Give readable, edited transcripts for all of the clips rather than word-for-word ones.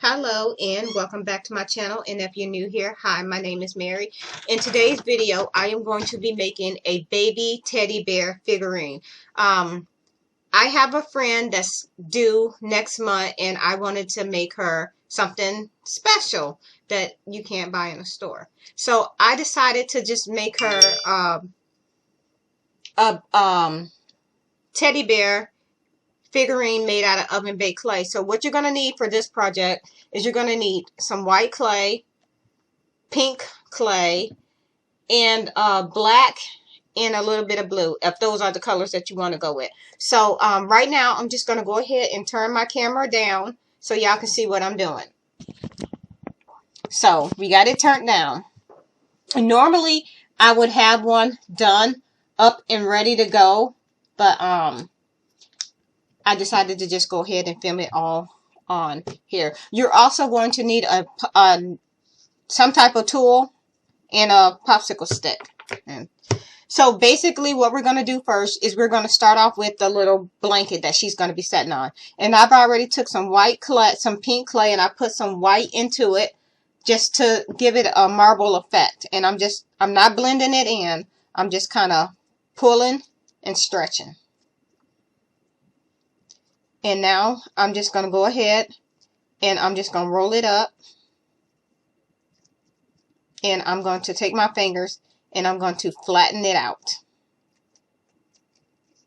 Hello and welcome back to my channel, and if you're new here, hi, my name is Mary. In today's video I am going to be making a baby teddy bear figurine. I have a friend that's due next month and I wanted to make her something special that you can't buy in a store. So I decided to just make her a teddy bear figurine made out of oven baked clay. So what you're going to need for this project is you're going to need some white clay, pink clay, and black and a little bit of blue, if those are the colors that you want to go with. So right now I'm just going to go ahead and turn my camera down so y'all can see what I'm doing. So we got it turned down. Normally I would have one done up and ready to go, but I decided to just go ahead and film it all on here. You're also going to need some type of tool and a popsicle stick. And so basically what we're going to do first is we're going to start off with the little blanket that she's going to be setting on. And I've already took some white clay, some pink clay, and I put some white into it just to give it a marble effect. And I'm not blending it in. I'm just kind of pulling and stretching. And now I'm just going to go ahead and I'm just going to roll it up. And I'm going to take my fingers and I'm going to flatten it out.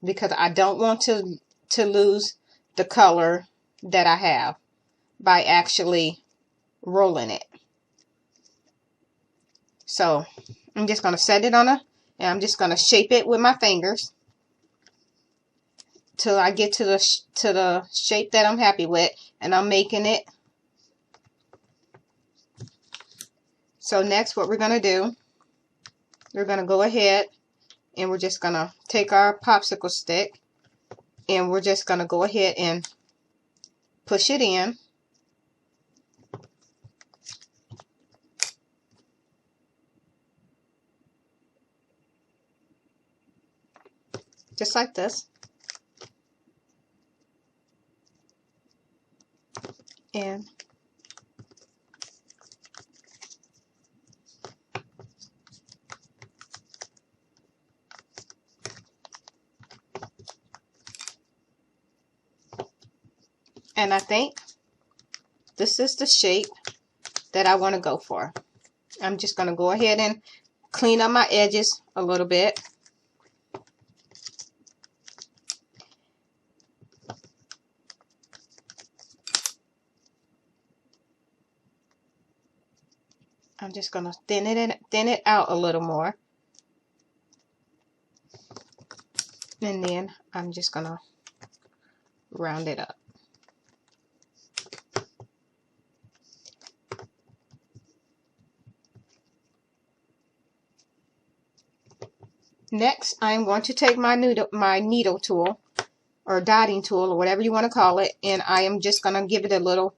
Because I don't want to lose the color that I have by actually rolling it. So I'm just going to set it on and I'm just going to shape it with my fingers till I get to the shape that I'm happy with, and I'm making it. So next what we're going to do, we're going to go ahead and we're just going to take our popsicle stick and we're just going to go ahead and push it in. Just like this. And I think this is the shape that I want to go for. I'm just going to go ahead and clean up my edges a little bit. I'm just going to thin it out a little more. And then I'm just going to round it up. Next, I'm going to take my needle tool or dotting tool or whatever you want to call it, and I am just going to give it a little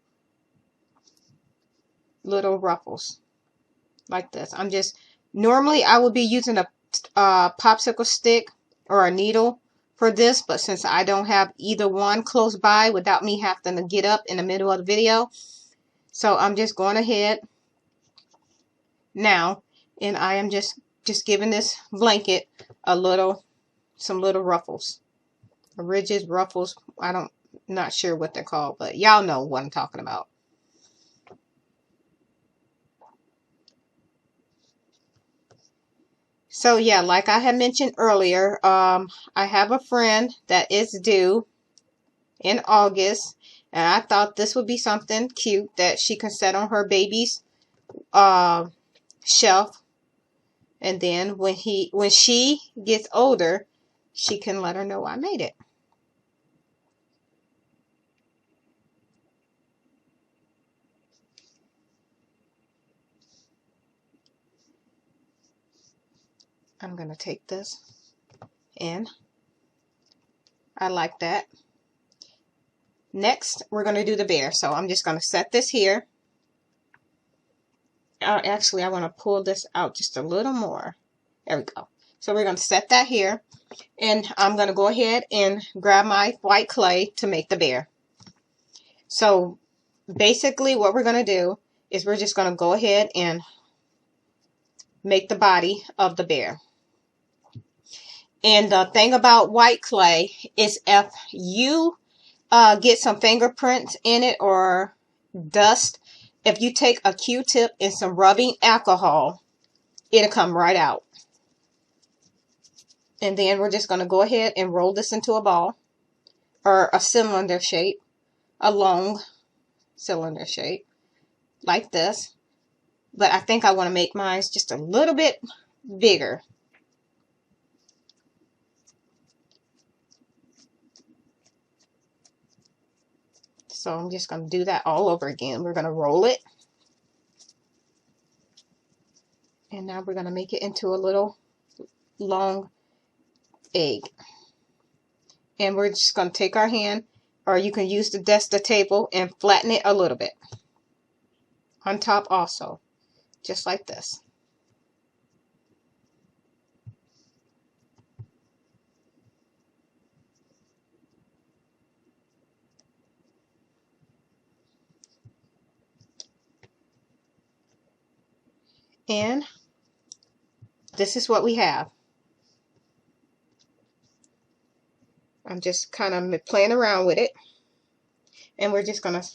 ruffles like this. Normally I would be using a popsicle stick or a needle for this, but since I don't have either one close by without me having to get up in the middle of the video, so I'm just going ahead now and I am just giving this blanket some little ruffles, ridges, ruffles. Not sure what they're called, but y'all know what I'm talking about. So yeah, like I had mentioned earlier, I have a friend that is due in August, and I thought this would be something cute that she can set on her baby's shelf, and then when she gets older, she can let her know I made it. I'm going to take this, and I like that. Next, we're going to do the bear. So I'm just going to set this here. Actually, I want to pull this out just a little more. There we go. So we're going to set that here, and I'm going to go ahead and grab my white clay to make the bear. So basically what we're going to do is we're just going to go ahead and make the body of the bear. And the thing about white clay is if you get some fingerprints in it or dust, if you take a Q-tip and some rubbing alcohol, it'll come right out. And then we're just going to go ahead and roll this into a ball or a cylinder shape, a long cylinder shape like this. But I think I want to make mine just a little bit bigger. So I'm just going to do that all over again. We're going to roll it. And now we're going to make it into a little long egg. And we're just going to take our hand, or you can use the Desta table and flatten it a little bit. On top also. Just like this. And this is what we have. I'm just kind of playing around with it. And we're just going to,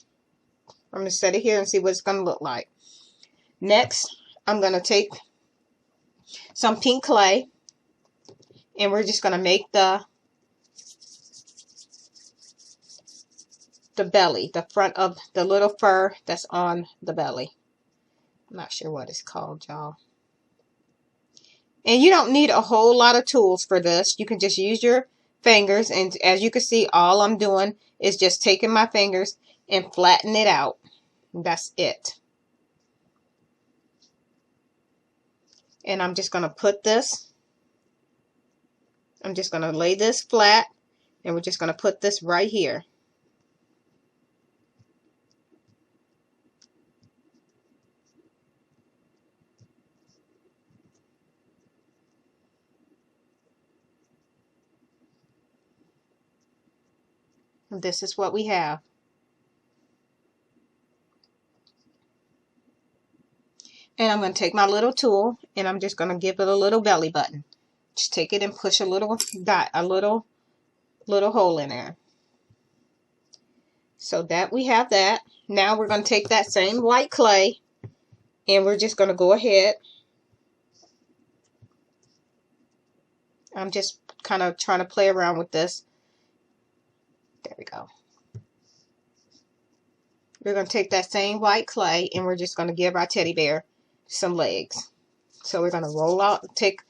I'm going to set it here and see what it's going to look like. Next, I'm going to take some pink clay. And we're just going to make the belly, the front of the little fur that's on the belly. I'm not sure what it's called, y'all. And you don't need a whole lot of tools for this. You can just use your fingers. And as you can see, all I'm doing is just taking my fingers and flatten it out. And that's it. And I'm just going to put this, I'm just going to lay this flat. And we're just going to put this right here. This is what we have. And I'm going to take my little tool and I'm just going to give it a little belly button. Just take it and push a little dot, a little hole in there. So that we have that. Now we're going to take that same white clay and we're just going to go ahead. I'm just kind of trying to play around with this. There we go. We're going to take that same white clay and we're just going to give our teddy bear some legs. So we're going to roll out, take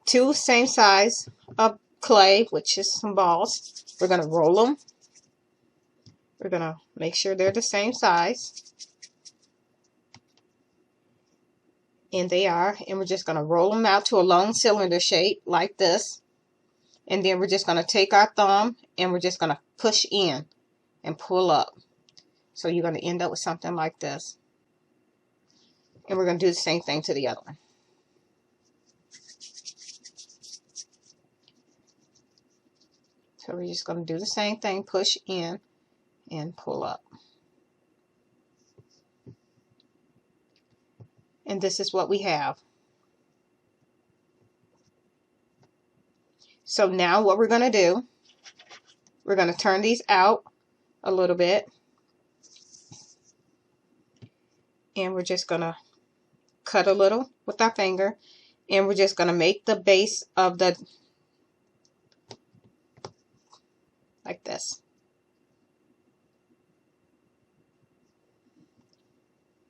two same size of clay, which is some balls. We're going to roll them. We're going to make sure they're the same size. And they are. And we're just going to roll them out to a long cylinder shape like this. And then we're just going to take our thumb and we're just going to push in and pull up. So you're going to end up with something like this. And we're going to do the same thing to the other one. So we're just going to do the same thing, push in and pull up. And this is what we have. So now what we're going to do, we're going to turn these out a little bit. And we're just going to cut a little with our finger. And we're just going to make the base of the, like this.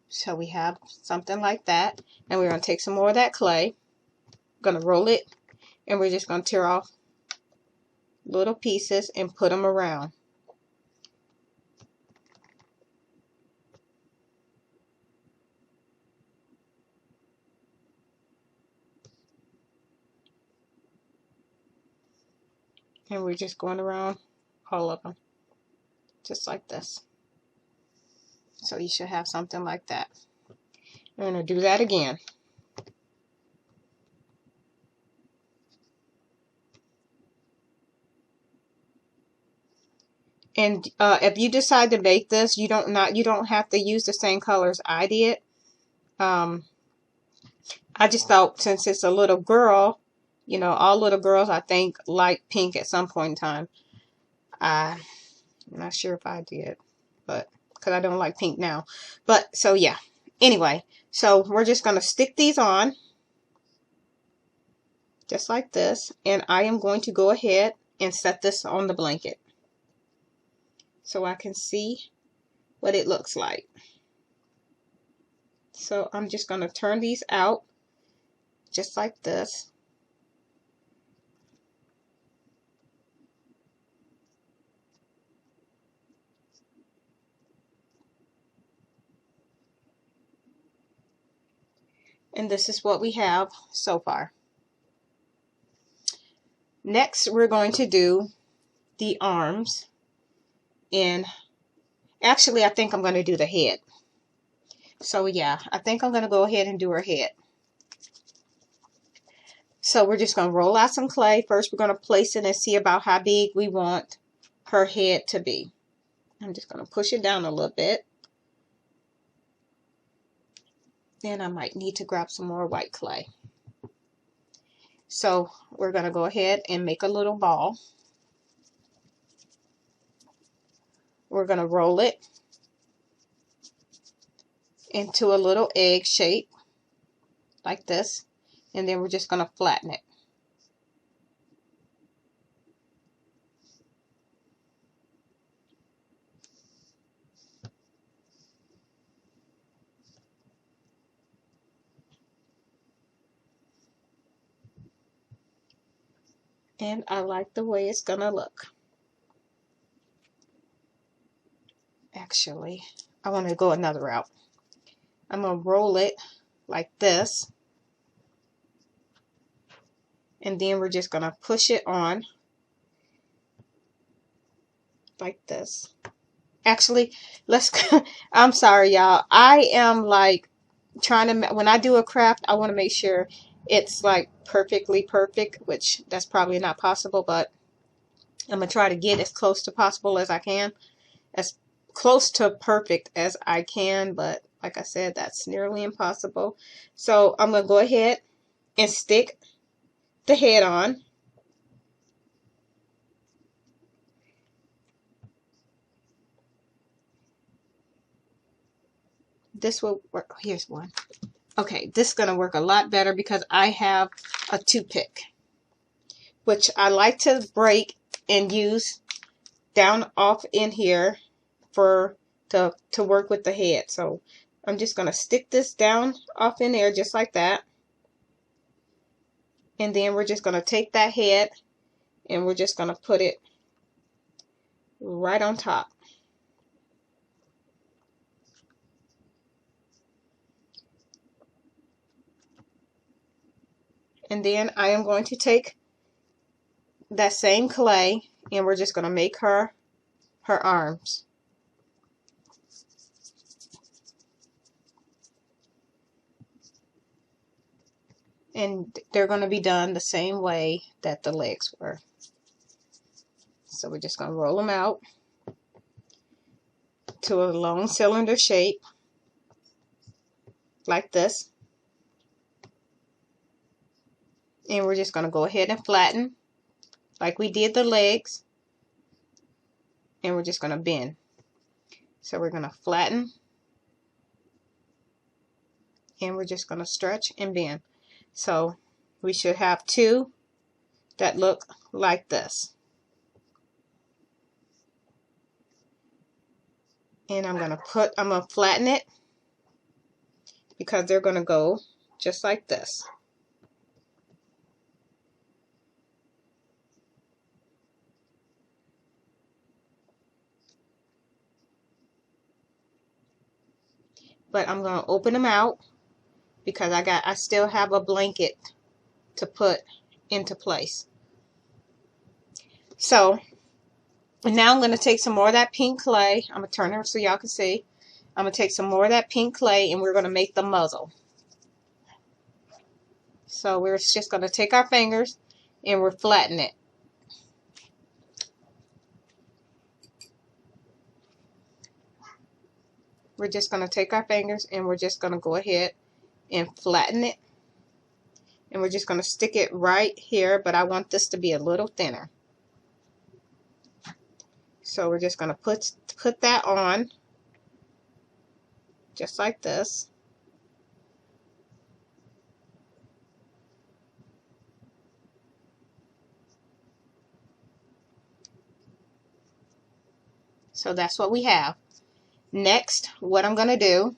So we have something like that. And we're going to take some more of that clay. Going to roll it. And we're just going to tear off little pieces and put them around. And we're just going around all of them. Just like this. So you should have something like that. We're going to do that again. And if you decide to bake this, you don't have to use the same colors I did. I just thought since it's a little girl, you know, all little girls I think like pink at some point in time. I'm not sure if I did, but because I don't like pink now. But so yeah. Anyway, so we're just going to stick these on just like this, and I am going to go ahead and set this on the blanket so I can see what it looks like. So I'm just going to turn these out just like this. And this is what we have so far. Next, we're going to do the arms. And actually, I think I'm going to do the head. So yeah, I think I'm going to go ahead and do her head. So we're just going to roll out some clay. First, we're going to place it and see about how big we want her head to be. I'm just going to push it down a little bit. Then I might need to grab some more white clay. So we're going to go ahead and make a little ball. We're going to roll it into a little egg shape like this, and then we're just going to flatten it. And I like the way it's going to look. Actually, I want to go another route. I'm going to roll it like this, and then we're just going to push it on like this. Actually, let's I'm sorry y'all, I am like trying to, when I do a craft, I want to make sure it's like perfectly perfect, which that's probably not possible, but I'm going to try to get as close to possible as I can, as close to perfect as I can, but like I said, that's nearly impossible. So I'm going to go ahead and stick the head on. This will work. Oh, here's one. Okay, this is going to work a lot better because I have a toothpick, which I like to break and use down off in here for to work with the head. So I'm just going to stick this down off in there just like that. And then we're just going to take that head and we're just going to put it right on top. And then I am going to take that same clay and we're just going to make her arms. And they're going to be done the same way that the legs were. So we're just going to roll them out to a long cylinder shape like this. And we're just going to go ahead and flatten like we did the legs. And we're just going to bend. So we're going to flatten. And we're just going to stretch and bend. So we should have two that look like this. And I'm going to flatten it because they're going to go just like this. But I'm going to open them out because I still have a blanket to put into place. So now I'm going to take some more of that pink clay. I'm going to turn it so y'all can see. I'm going to take some more of that pink clay and we're going to make the muzzle. So we're just going to take our fingers and we're flatten it. we're just going to take our fingers and we're just going to go ahead and flatten it. And we're just going to stick it right here, but I want this to be a little thinner. So we're just going to put that on just like this. So that's what we have. Next, what I'm going to do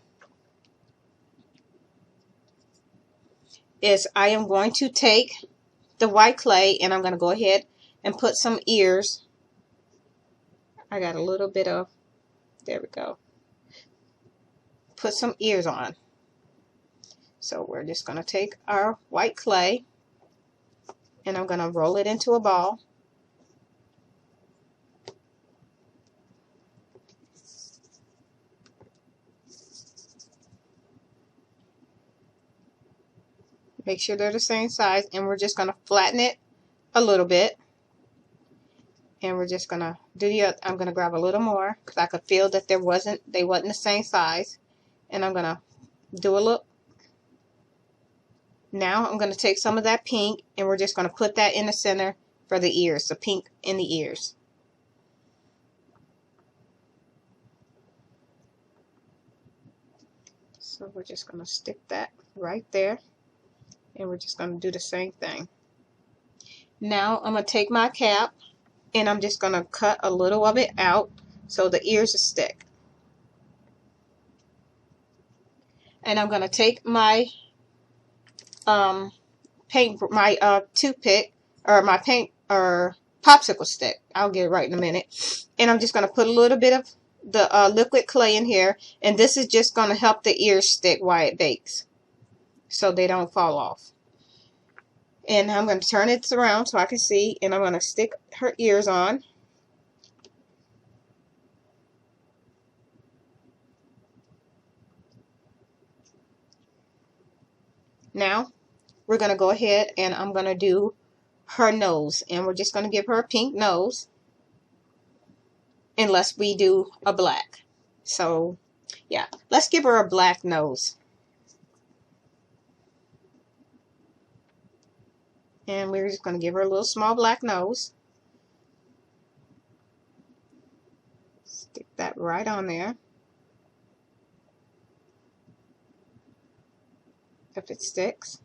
is I am going to take the white clay and I'm going to go ahead and put some ears. I got a little bit of, there we go. Put some ears on. So we're just going to take our white clay and I'm going to roll it into a ball. Make sure they're the same size, and we're just going to flatten it a little bit. And we're just going to do I'm going to grab a little more because I could feel that they wasn't the same size. And I'm going to do a look. Now I'm going to take some of that pink and we're just going to put that in the center for the ears, the pink in the ears. So we're just going to stick that right there. And we're just going to do the same thing. Now I'm going to take my cap and I'm just going to cut a little of it out so the ears will stick. And I'm going to take my toothpick or my paint or popsicle stick. I'll get it right in a minute. And I'm just going to put a little bit of the liquid clay in here, and this is just going to help the ears stick while it bakes so they don't fall off. And I'm going to turn it around so I can see, and I'm going to stick her ears on. Now we're going to go ahead and I'm going to do her nose, and we're just going to give her a pink nose unless we do a black. So yeah, let's give her a black nose. And we're just going to give her a little small black nose. Stick that right on there. If it sticks.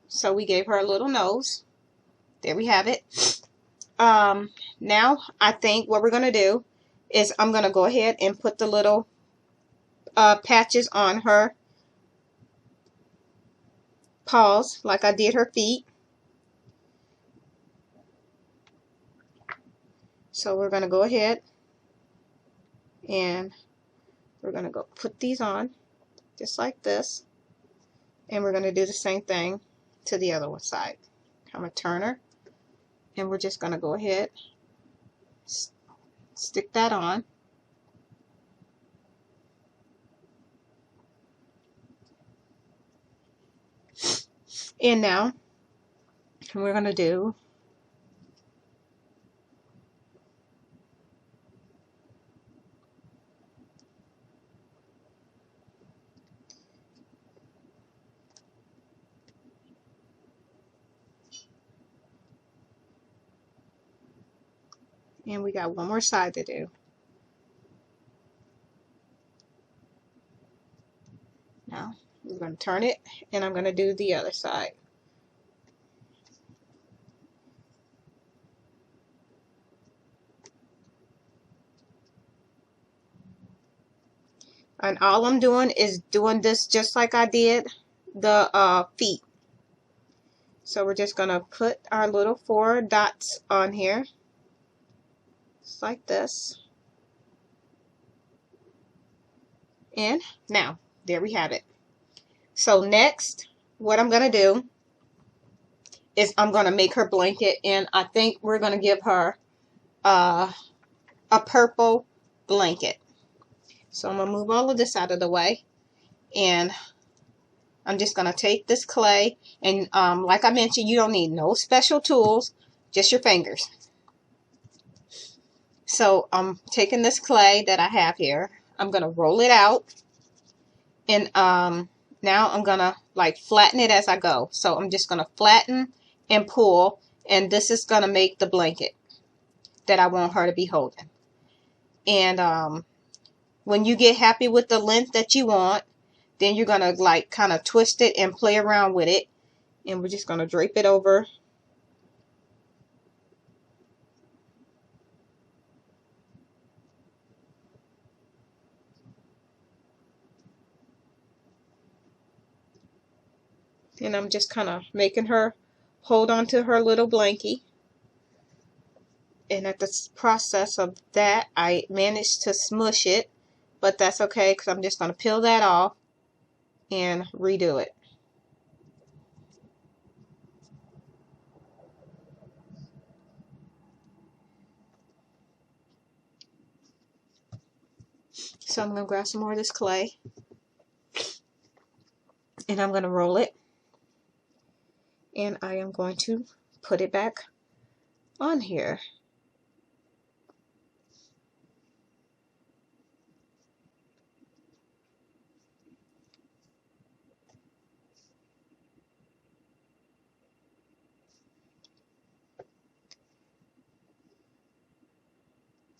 So we gave her a little nose. There we have it. Now I think what we're going to do is I'm going to go ahead and put the little patches on her paws like I did her feet. So we're going to go ahead and we're going to go put these on just like this, and we're going to do the same thing to the other side. I'm going to turn her and we're just going to go ahead, stick that on. And now we're going to do and we got one more side to do. Now we're going to turn it and I'm going to do the other side. And all I'm doing is doing this just like I did the feet. So we're just going to put our little 4 dots on here. Just like this. And now, there we have it. So next, what I'm going to do is I'm going to make her blanket, and I think we're going to give her a purple blanket. So I'm going to move all of this out of the way, and I'm just going to take this clay, and like I mentioned, you don't need no special tools, just your fingers. So I'm taking this clay that I have here. I'm going to roll it out. And now I'm going to like flatten it as I go. So I'm just going to flatten and pull. And this is going to make the blanket that I want her to be holding. And when you get happy with the length that you want, then you're going to like kind of twist it and play around with it. And we're just going to drape it over. And I'm just kind of making her hold on to her little blankie. And at the process of that, I managed to smush it. But that's okay because I'm just going to peel that off and redo it. So I'm going to grab some more of this clay. And I'm going to roll it. And I am going to put it back on here.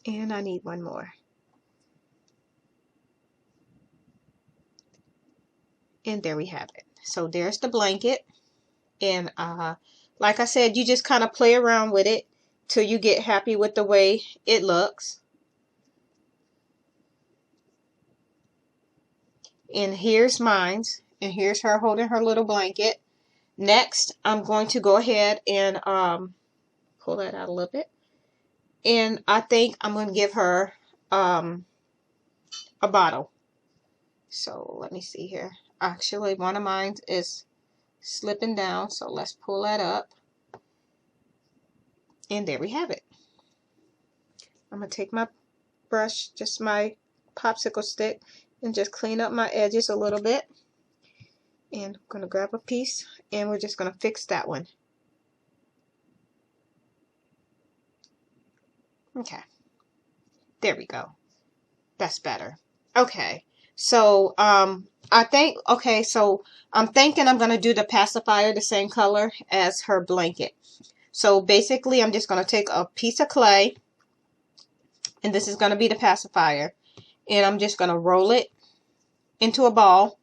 And I need one more. And there we have it. So there's the blanket. And like I said, you just kind of play around with it till you get happy with the way it looks. And here's mine. And here's her holding her little blanket. Next, I'm going to go ahead and pull that out a little bit. And I think I'm going to give her a bottle. So let me see here. Actually, one of mine is slipping down. So let's pull that up. And there we have it. I'm going to take my brush, just my popsicle stick, and just clean up my edges a little bit. And I'm going to grab a piece and we're just going to fix that one. Okay. There we go. That's better. Okay. So, I think, okay, so I'm thinking I'm going to do the pacifier the same color as her blanket. So basically, I'm just going to take a piece of clay, and this is going to be the pacifier, and I'm just going to roll it into a ball,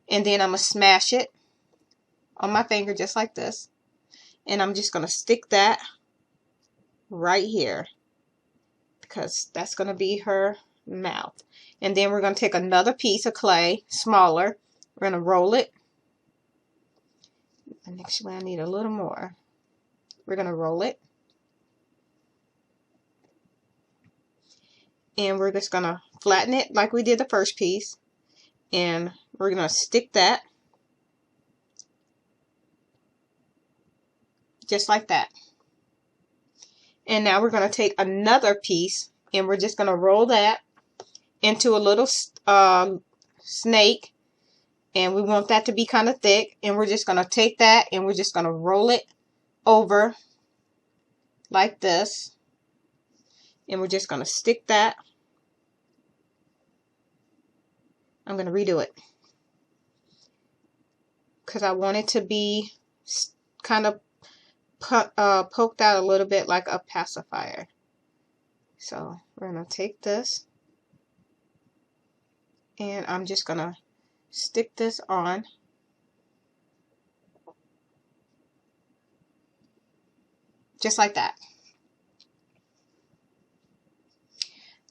and then I'm going to smash it on my finger just like this, and I'm just going to stick that right here, because that's going to be her mouth. And then we're going to take another piece of clay, smaller. We're going to roll it. And actually, I need a little more. We're going to roll it. And we're just going to flatten it like we did the first piece. And we're going to stick that. Just like that. And now we're going to take another piece. And we're just going to roll that into a little snake, and we want that to be kind of thick, and we're just going to take that and we're just going to roll it over like this, and we're just going to stick that. I'm going to redo it because I want it to be kind of poked out a little bit like a pacifier. So we're going to take this, and I'm just going to stick this on. Just like that.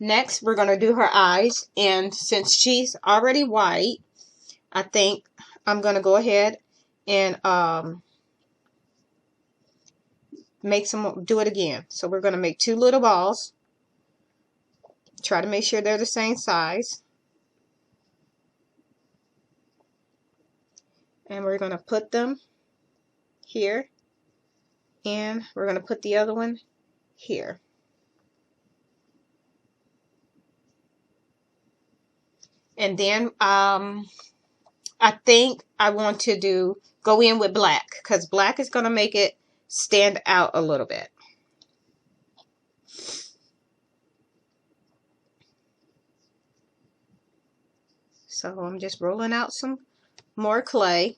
Next, we're going to do her eyes. And since she's already white, I think I'm going to go ahead and do it again. So we're going to make 2 little balls. Try to make sure they're the same size. And we're going to put them here. And we're going to put the other one here. And then I think I want to go in with black, because black is going to make it stand out a little bit. So I'm just rolling out some more clay,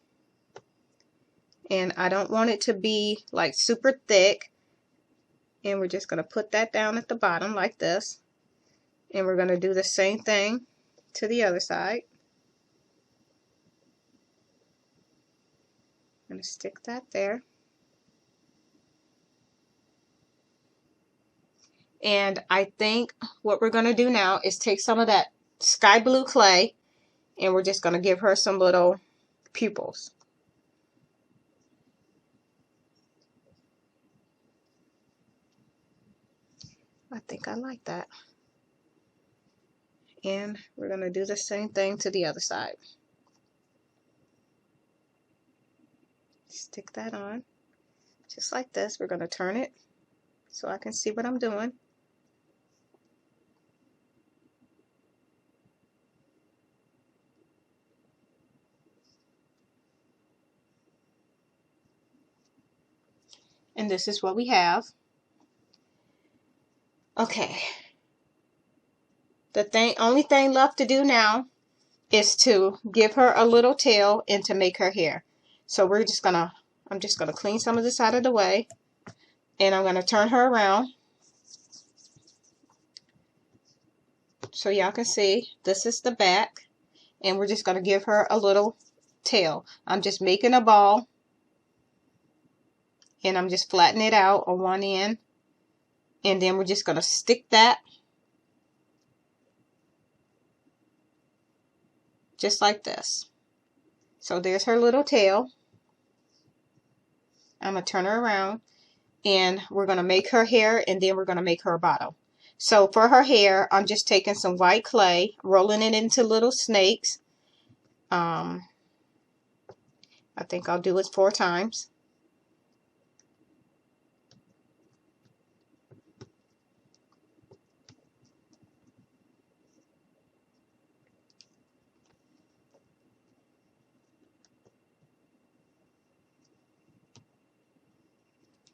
and I don't want it to be like super thick, and we're just going to put that down at the bottom like this, and we're going to do the same thing to the other side. I'm going to stick that there. And I think what we're going to do now is take some of that sky blue clay, and we're just going to give her some little pupils. I think I like that. And we're going to do the same thing to the other side. Stick that on just like this. We're going to turn it so I can see what I'm doing. And this is what we have. Okay. The only thing left to do now is to give her a little tail and to make her hair. So I'm just gonna clean some of this out of the way, and I'm gonna turn her around so y'all can see. This is the back, and we're just gonna give her a little tail. I'm just making a ball, and I'm just flattening it out on one end, and then we're just gonna stick that just like this. So there's her little tail. I'm going to turn her around, and we're going to make her hair, and then we're going to make her bottom. So for her hair, I'm just taking some white clay, rolling it into little snakes. I think I'll do it 4 times.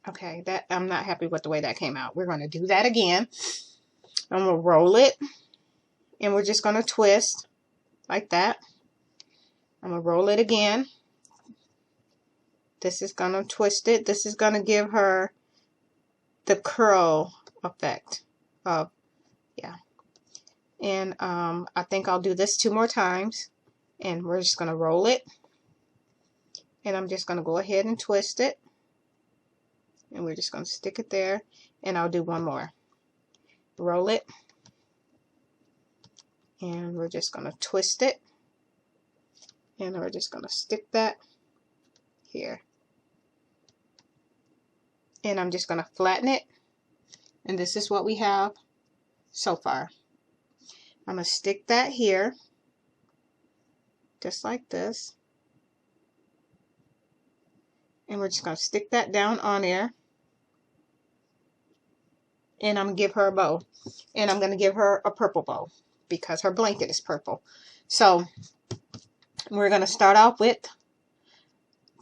Okay, that I'm not happy with the way that came out. We're going to do that again. I'm going to roll it, and we're just going to twist like that. I'm going to roll it again. This is going to twist it. This is going to give her the curl effect of, yeah. And I think I'll do this 2 more times, and we're just going to roll it, and I'm just going to go ahead and twist it, and we're just going to stick it there, and I'll do 1 more. Roll it, and we're just going to twist it, and we're just going to stick that here, and I'm just going to flatten it, and this is what we have so far. I'm going to stick that here just like this, and we're just going to stick that down on there, and I'm going to give her a bow, and I'm going to give her a purple bow because her blanket is purple. So we're going to start off with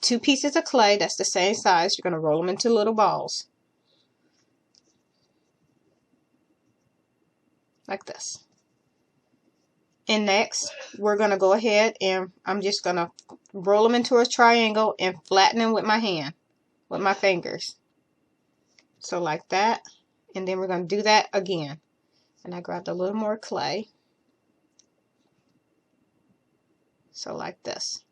2 pieces of clay that's the same size. You're going to roll them into little balls like this. And next we're going to go ahead, and I'm just going to roll them into a triangle and flatten them with my hand, with my fingers. So like that. And then we're going to do that again. And I grabbed a little more clay. So like this.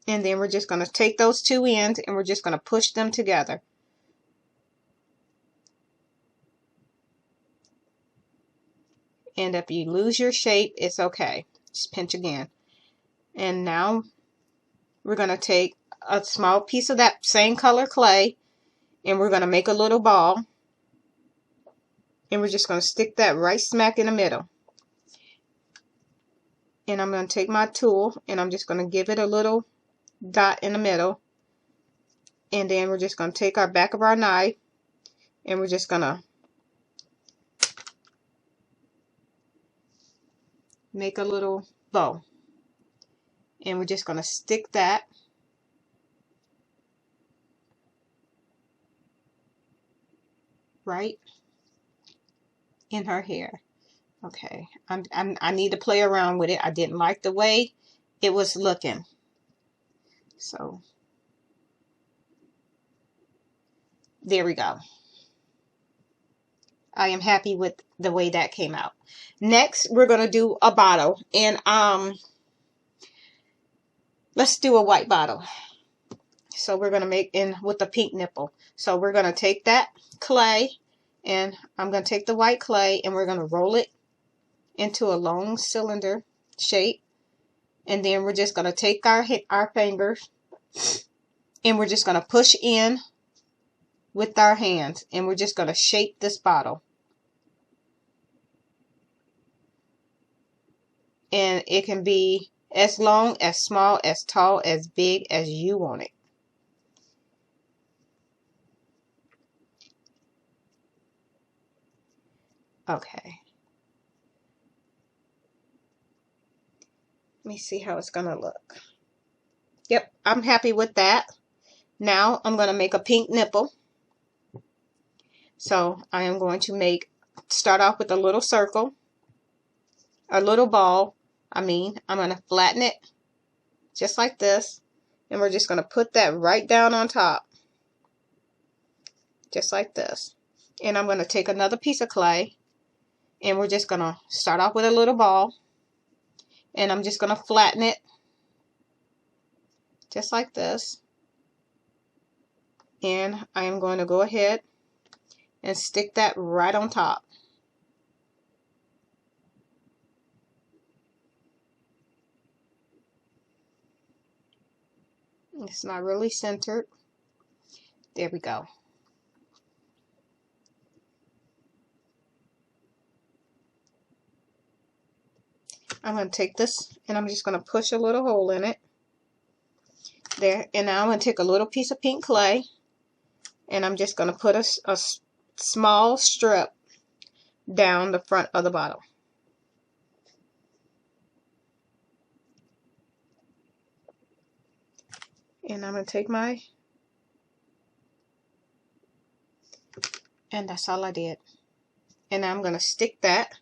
And then we're just going to take those 2 ends, and we're just going to push them together. And if you lose your shape, it's okay. Just pinch again. And now we're going to take a small piece of that same color clay, and we're going to make a little ball, and we're just going to stick that right smack in the middle. And I'm going to take my tool, and I'm just going to give it a little dot in the middle, and then we're just going to take our back of our knife, and we're just going to make a little bow, and we're just going to stick that right in her hair. Okay, I need to play around with it. I didn't like the way it was looking. So there we go. I am happy with the way that came out. Next, we're going to do a bottle. And let's do a white bottle. So we're going to make in with the pink nipple. So we're going to take that clay, and I'm going to take the white clay, and we're going to roll it into a long cylinder shape. And then we're just going to take our fingers, and we're just going to push in with our hands, and we're just going to shape this bottle. And it can be as long, as small, as tall, as big as you want it. Okay. Let me see how it's going to look. Yep, I'm happy with that. Now I'm going to make a pink nipple. So I am going to start off with a little circle, a little ball. I'm going to flatten it just like this. And we're just going to put that right down on top. Just like this. And I'm going to take another piece of clay. And we're just going to start off with a little ball. And I'm just going to flatten it. Just like this. And I am going to go ahead and stick that right on top. It's not really centered. There we go. I'm going to take this and I'm just going to push a little hole in it. There. And now I'm going to take a little piece of pink clay and I'm just going to put a small strip down the front of the bottle. And I'm going to take and that's all I did. And I'm going to stick that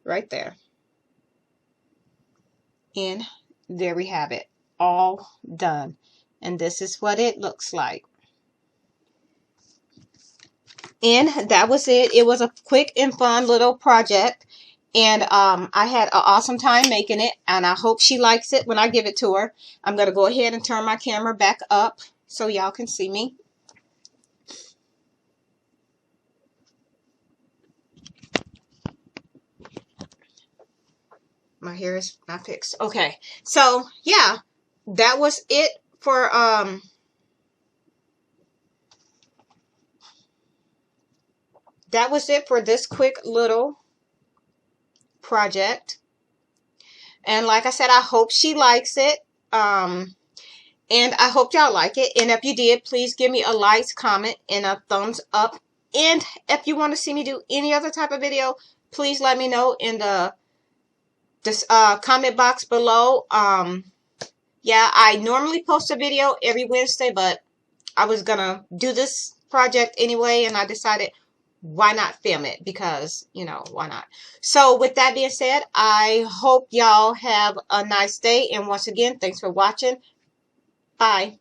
right there. And there we have it, all done. And this is what it looks like. And that was it. It was a quick and fun little project. And I had an awesome time making it. And I hope she likes it when I give it to her. I'm going to go ahead and turn my camera back up so y'all can see me. My hair is not fixed. Okay. So, yeah. That was it for this quick little project. And like I said, I hope she likes it. And I hope y'all like it. And if you did, please give me a like, comment, and a thumbs up. And if you want to see me do any other type of video, please let me know in the comment box below. Yeah, I normally post a video every Wednesday, but I was gonna do this project anyway, and I decided, why not film it? Because, you know, why not? So with that being said, I hope y'all have a nice day. And once again, thanks for watching. Bye.